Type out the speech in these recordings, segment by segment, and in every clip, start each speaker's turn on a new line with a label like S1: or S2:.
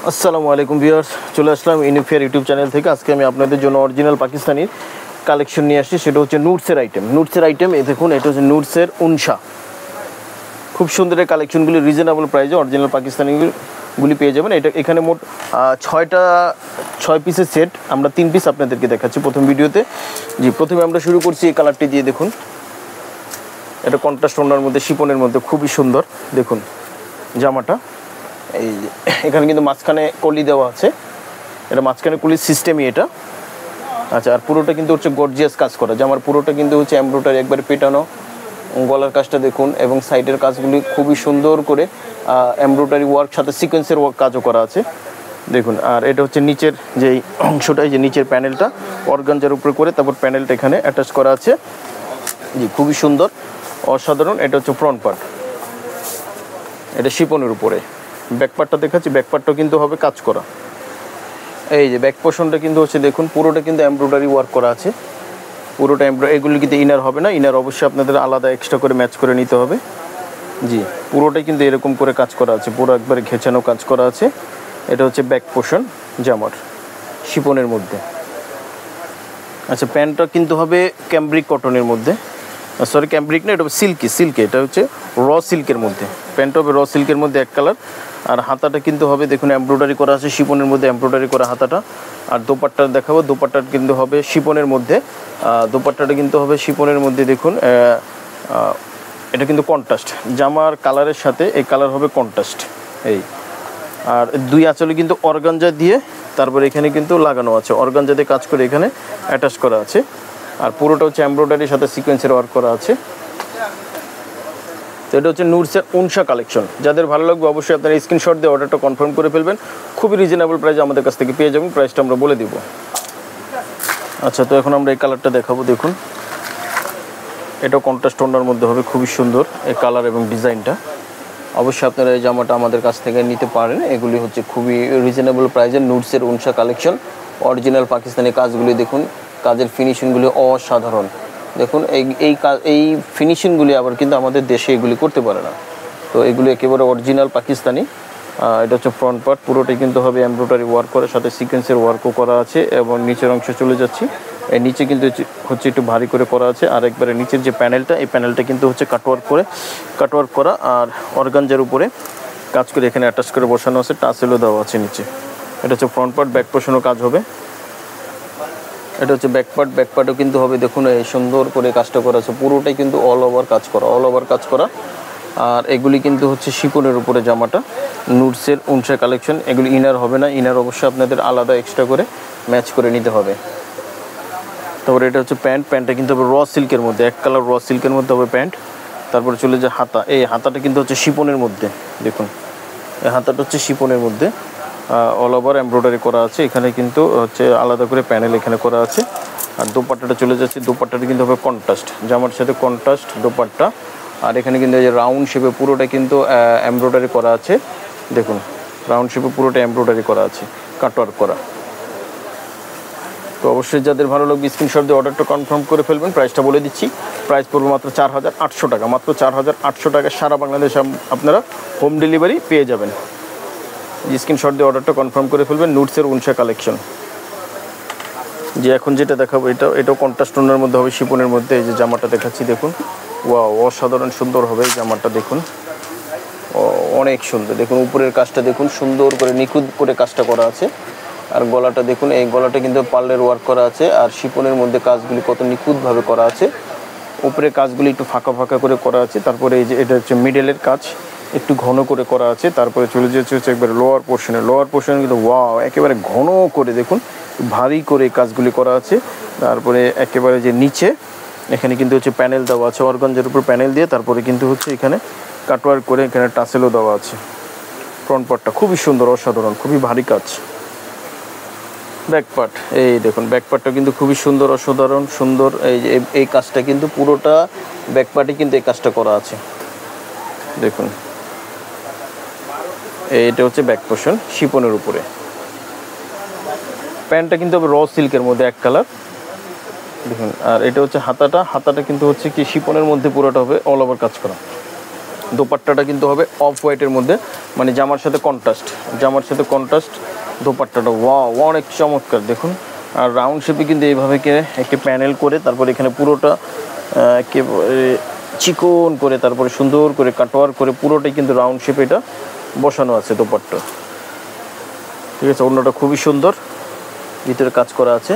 S1: আসসালামু আলাইকুম ভিউয়ার্স, চলে আসলাম ইউনিফেয়ার ইউটিউব চ্যানেল থেকে। আজকে আমি আপনাদের জন্য অরিজিনাল পাকিস্তানির কালেকশন নিয়ে আসছি। সেটা হচ্ছে নুটসের আইটেম। এই দেখুন, এটা হচ্ছে নুটসের উনসা। খুব সুন্দর এই কালেকশনগুলি রিজনেবল প্রাইসে অরিজিনাল পাকিস্তানিগুলি পেয়ে যাবেন। এখানে মোট 6 পিসের সেট, আমরা 3 পিস আপনাদেরকে দেখাচ্ছি প্রথম ভিডিওতে। প্রথমে আমরা শুরু করছি এই কালারটি দিয়ে। দেখুন, এটা কন্ট্রাস্ট ওড়নার মধ্যে, শিপনের মধ্যে, খুবই সুন্দর। দেখুন জামাটা, এই এখানে কিন্তু মাঝখানে কলি দেওয়া আছে। এটা মাঝখানে কলির সিস্টেমই এটা। আচ্ছা, আর পুরোটা কিন্তু হচ্ছে গর্জিয়াস কাজ করা। জামার পুরোটা কিন্তু হচ্ছে এমব্রয়ডারি একবারে পেটানো। গলার কাজটা দেখুন, এবং সাইডের কাজগুলি খুবই সুন্দর করে এমব্রয়ডারি ওয়ার্ক, সাথে সিকোয়েন্সের ওয়ার্ক কাজও করা আছে। দেখুন, আর এটা হচ্ছে নিচের যেই অংশটাই, যে নিচের প্যানেলটা অর্গানজার উপরে করে তারপর প্যানেলটা এখানে অ্যাটাচ করা আছে। খুবই সুন্দর, অসাধারণ। এটা হচ্ছে ফ্রন্ট পার্ট, এটা শিপনের উপরে। ব্যাক পার্টটা দেখাচ্ছি, ব্যাক পার্টটাও কিন্তু হবে কাজ করা। এই যে ব্যাক পোর্শনটা কিন্তু হচ্ছে, দেখুন পুরোটা কিন্তু এমব্রয়ডারি ওয়ার্ক করা আছে। পুরোটা এগুলি কিন্তু ইনার হবে না, ইনার অবশ্যই আপনাদের আলাদা এক্সট্রা করে ম্যাচ করে নিতে হবে। পুরোটাই কিন্তু এরকম করে কাজ করা আছে, পুরো একবারে ঘেঁচানো কাজ করা আছে। এটা হচ্ছে ব্যাক পোর্শন জামার, শিপনের মধ্যে। আচ্ছা, প্যান্টটা কিন্তু হবে ক্যাম্ব্রিক কটনের মধ্যে, সরি ক্যাম্ব্রিক না, এটা হবে সিল্কে। এটা হচ্ছে র সিল্কের মধ্যে। প্যান্টটা হবে র সিল্কের মধ্যে এক কালার। আর হাতাটা কিন্তু হবে, দেখুন এমব্রয়ডারি করা আছে, শিপনের মধ্যে এমব্রয়ডারি করা হাতাটা। আর দোপাট্টা দেখাবো, দোপাট্টাটা কিন্তু হবে শিপনের মধ্যে। দোপাট্টাটা কিন্তু হবে শিপনের মধ্যে। দেখুন, এটা কিন্তু কন্ট্রাস্ট, জামার কালারের সাথে এই কালার হবে কন্ট্রাস্ট। এই আর দুই আঁচলে কিন্তু অর্গানজা দিয়ে তারপর এখানে কিন্তু লাগানো আছে, অর্গানজা দিয়ে কাজ করে এখানে অ্যাটাচ করা আছে। আর পুরোটা হচ্ছে এমব্রয়ডারির সাথে সিকোয়েন্সের ওয়ার্ক করা আছে। তো এটা হচ্ছে নুটসের উনসা কালেকশন। যাদের ভালো লাগবে অবশ্যই আপনারা স্ক্রিনশট দিয়ে অর্ডারটা কনফার্ম করে ফেলবেন। খুবই রিজনেবল প্রাইসে আমাদের কাছ থেকে পেয়ে যাবেন। প্রাইসটা আমরা বলে দিব। আচ্ছা, তো এখন আমরা এই কালারটা দেখাবো। দেখুন, এটা কন্ট্রাস্ট ওড়নার মধ্যে হবে, খুবই সুন্দর এই কালার এবং ডিজাইনটা। অবশ্যই আপনারা এই জামাটা আমাদের কাছ থেকে নিতে পারেন। এগুলি হচ্ছে খুবই রিজনেবল প্রাইসে নুটসের উনসা কালেকশন। অরিজিনাল পাকিস্তানি কাজগুলি দেখুন, কাজের ফিনিশিংগুলি অসাধারণ। দেখুন, এই ফিনিশিংগুলি আবার কিন্তু আমাদের দেশে এগুলি করতে পারে না। তো এগুলি একেবারে অরিজিনাল পাকিস্তানি। এটা হচ্ছে ফ্রন্ট পার্ট, পুরোটাই কিন্তু হবে এমব্রয়ডারি ওয়ার্ক করার সাথে সিকোয়েন্সের ওয়ার্কও করা আছে। এবং নিচের অংশে চলে যাচ্ছি, এই নিচে কিন্তু হচ্ছে একটু ভারী করে করা আছে। আর একবারে নিচের যে প্যানেলটা, এই প্যানেলটা কিন্তু হচ্ছে কাটওয়ার্ক করা আর অর্গানজার উপরে কাজ করে এখানে অ্যাটাচ করে বসানো আছে, টাসেলও দেওয়া আছে নিচে। এটা হচ্ছে ফ্রন্ট পার্ট, ব্যাক পোর্শনও কাজ হবে। এটা হচ্ছে ব্যাক পার্টও কিন্তু হবে, দেখুন এই সুন্দর করে কাজটা করা আছে। পুরোটাই কিন্তু অল ওভার কাজ করা। আর এগুলি কিন্তু হচ্ছে শিপনের উপরে জামাটা, নুটসের উনসা কালেকশন। এগুলি ইনার হবে না, ইনার অবশ্যই আপনাদের আলাদা এক্সট্রা করে ম্যাচ করে নিতে হবে। তারপরে এটা হচ্ছে প্যান্টটা কিন্তু হবে র সিল্কের মধ্যে, এক কালার র সিল্কের মধ্যে হবে প্যান্ট। তারপরে চলে যায় হাতা, এই হাতাটা কিন্তু হচ্ছে শিপনের মধ্যে। দেখুন, এই হাতাটা হচ্ছে শিপনের মধ্যে, অল ওভার এমব্রয়ডারি করা আছে। এখানে কিন্তু হচ্ছে আলাদা করে প্যানেল এখানে করা আছে। আর দোপাট্টাটা চলে যাচ্ছে, দোপাট্টাটা কিন্তু হবে কন্ট্রাস্ট, জামার সাথে কন্ট্রাস্ট দোপাট্টা। আর এখানে কিন্তু এই যে রাউন্ড শেপে পুরোটা কিন্তু এমব্রয়ডারি করা আছে। দেখুন, রাউন্ড শেপে পুরোটা এমব্রয়ডারি করা আছে, কাটওয়ার্ক করা। তো অবশ্যই যাদের ভালো লাগবে স্ক্রিনশট দিয়ে অর্ডারটা কনফার্ম করে ফেলবেন। প্রাইসটা বলে দিচ্ছি, প্রাইস পড়বে মাত্র 4800 টাকা। মাত্র 4800 টাকা সারা বাংলাদেশে আপনারা হোম ডেলিভারি পেয়ে যাবেন। স্ক্রিনশট দিয়ে অর্ডারটা কনফার্ম করে ফেলবেন। নুটসের উনসা কালেকশন। এখন যেটা দেখাবো, এটাও কন্ট্রাস্ট ওড়নার মধ্যে হবে, শিপনের মধ্যে। এই যে জামাটা দেখাচ্ছি, দেখুন ওয়াও, অসাধারণ সুন্দর হবে এই জামাটা। দেখুন অনেক সুন্দর। দেখুন উপরের কাজটা দেখুন, সুন্দর করে নিখুঁত করে কাজটা করা আছে। আর গলাটা দেখুন, এই গলাটা কিন্তু পার্লের ওয়ার্ক করা আছে। আর শিপনের মধ্যে কাজগুলি কত নিখুঁতভাবে করা আছে। উপরে কাজগুলি একটু ফাঁকা করে করা আছে। তারপরে এই যে এটা হচ্ছে মিডলের কাজ, একটু ঘন করে করা আছে। তারপরে চলে যাচ্ছে হচ্ছে একবারে লোয়ার পোর্শনে কিন্তু ওয়াও, একেবারে ঘন করে দেখুন, ভারী করে কাজগুলি করা আছে। তারপরে একেবারে যে নিচে এখানে কিন্তু হচ্ছে প্যানেল দেওয়া আছে, অর্গানজার উপর প্যানেল দিয়ে। তারপরে কিন্তু হচ্ছে এখানে কাটওয়ার্ক করে এখানে টাসেলও দেওয়া আছে। ফ্রন্ট পার্টটা খুবই সুন্দর, অসাধারণ, খুবই ভারী কাজ। ব্যাক পার্ট, এই দেখুন ব্যাক পার্টটা কিন্তু খুবই সুন্দর, অসাধারণ সুন্দর। এই কাজটা কিন্তু পুরোটা ব্যাক পার্টে কিন্তু এই কাজটা করা আছে। দেখুন, এইটা হচ্ছে ব্যাক পোর্শন শিপনের উপরে। প্যান্টটা কিন্তু হবে র সিল্কের মধ্যে, এক কালার। দেখুন, আর এটা হচ্ছে হাতাটা কিন্তু হচ্ছে কি শিপনের মধ্যে পুরোটা হবে অল ওভার কাজ করা। দোপাট্টাটা কিন্তু হবে অফ হোয়াইটের মধ্যে, মানে জামার সাথে কন্ট্রাস্ট দোপাট্টাটা অনেক চমৎকার দেখুন। আর রাউন্ড শেপে কিন্তু এইভাবে একটি প্যানেল করে তারপর এখানে পুরোটা একেবারে চিকন করে তারপরে সুন্দর করে কাটওয়ার করে পুরোটাই কিন্তু রাউন্ড শেপে এটা বসানো আছে দোপাট্টা। ঠিক আছে, অন্যটা খুবই সুন্দর, ভিতরে কাজ করা আছে।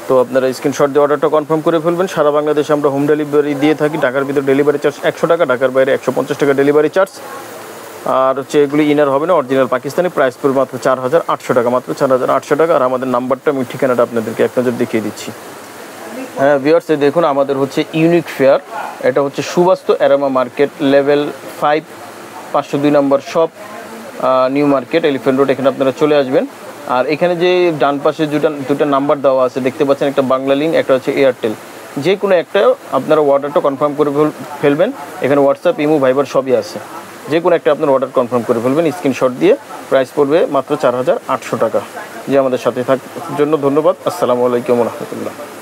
S1: তো আপনারা স্ক্রিনশট দিয়ে অর্ডারটা কনফার্ম করে ফেলবেন। সারা বাংলাদেশে আমরা হোম ডেলিভারি দিয়ে থাকি। ঢাকার ভিতরে ডেলিভারি চার্জ 100 টাকা, ঢাকার বাইরে 150 টাকা ডেলিভারি চার্জ। আর হচ্ছে এগুলি ইনার হবে না, অরিজিনাল পাকিস্তানি, প্রাইস পড়বে মাত্র 4800 টাকা, মাত্র 4800 টাকা। আর আমাদের নাম্বারটা আমি ঠিকানাটা আপনাদেরকে এক নজর দেখিয়ে দিচ্ছি। হ্যাঁ ভিউয়ার্স, দেখুন আমাদের হচ্ছে ইউনিক ফেয়ার, এটা হচ্ছে Subastu aroma market level 5 502 number shop, new market, elephant road. এখানে আপনারা চলে আসবেন। আর এখানে যে ডান পাশে দুটো নাম্বার দেওয়া আছে দেখতে পাচ্ছেন, একটা বাংলা লিঙ্ক, একটা হচ্ছে এয়ারটেল। যে কোনো একটা আপনারা অর্ডারটা কনফার্ম করে ফেলবেন। এখানে হোয়াটসঅ্যাপ, ইমো, ভাইবার সবই আছে। যে কোনো একটা আপনার অর্ডার কনফার্ম করে ফেলবেন স্ক্রিনশট দিয়ে। প্রাইস পড়বে মাত্র 4800 টাকা। যে আমাদের সাথে থাকার জন্য ধন্যবাদ। আসসালামু আলাইকুম রহমতুল্লাহ।